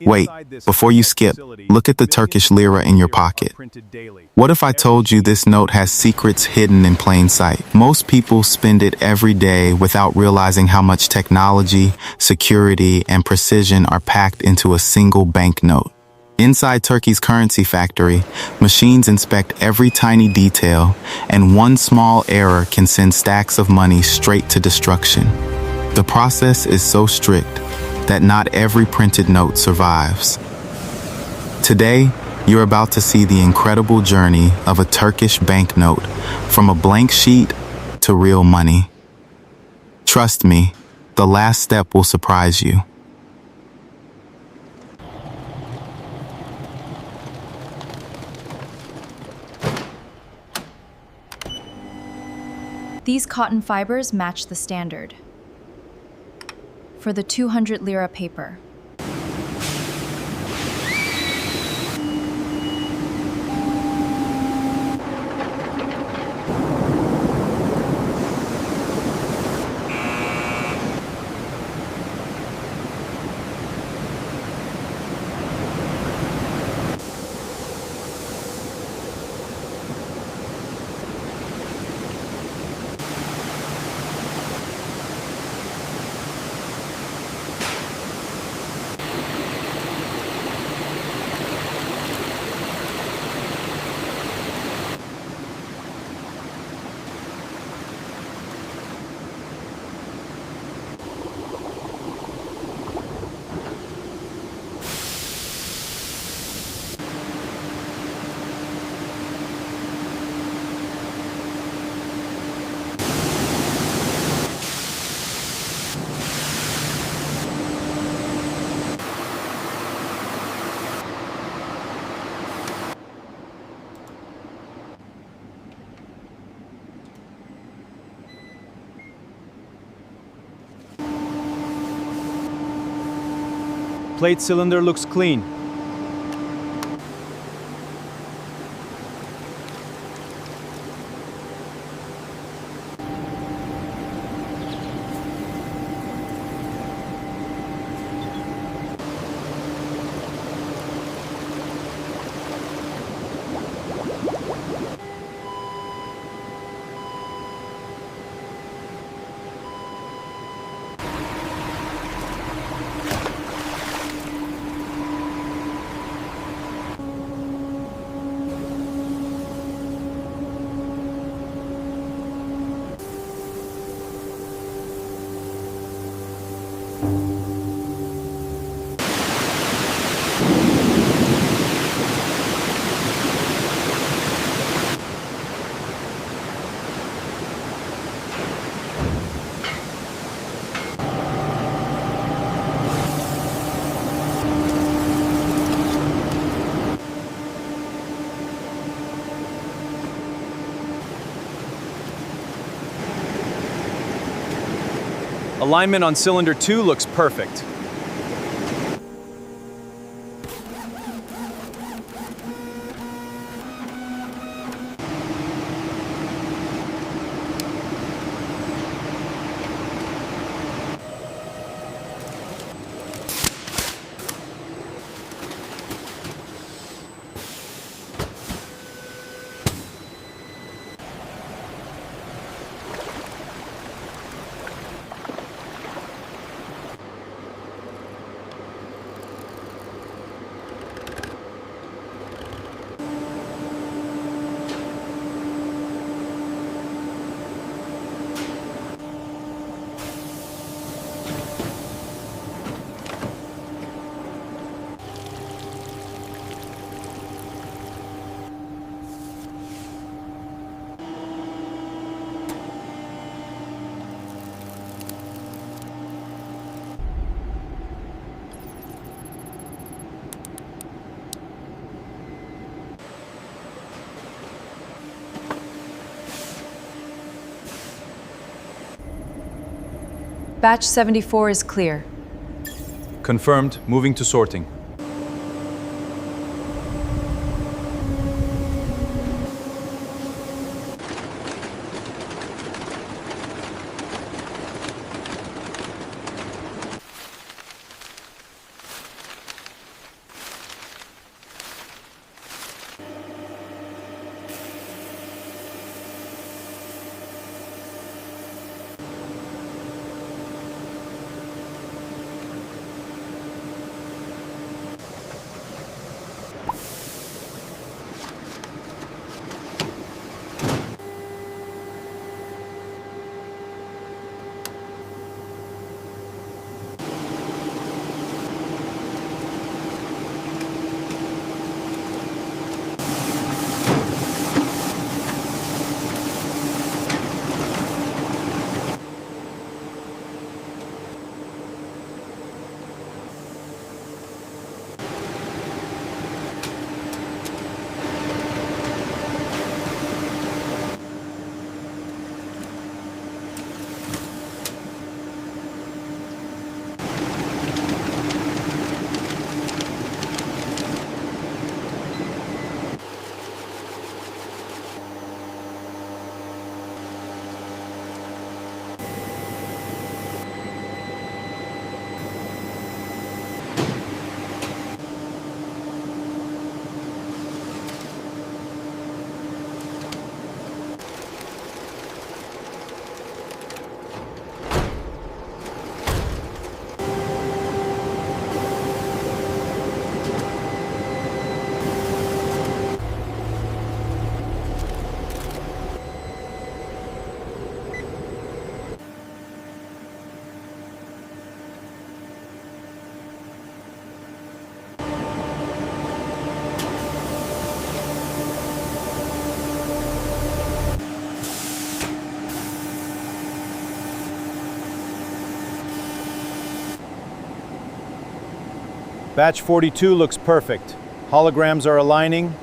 Wait, before you skip, look at the Turkish Lira in your pocket. What if I told you this note has secrets hidden in plain sight? Most people spend it every day without realizing how much technology, security, and precision are packed into a single banknote. Inside Turkey's currency factory, machines inspect every tiny detail, and one small error can send stacks of money straight to destruction. The process is so strict that not every printed note survives. Today, you're about to see the incredible journey of a Turkish banknote from a blank sheet to real money. Trust me, the last step will surprise you. These cotton fibers match the standard for the 200 lira paper. Plate cylinder looks clean. Alignment on cylinder 2 looks perfect. Batch 74 is clear. Confirmed, moving to sorting. Batch 42 looks perfect. Holograms are aligning.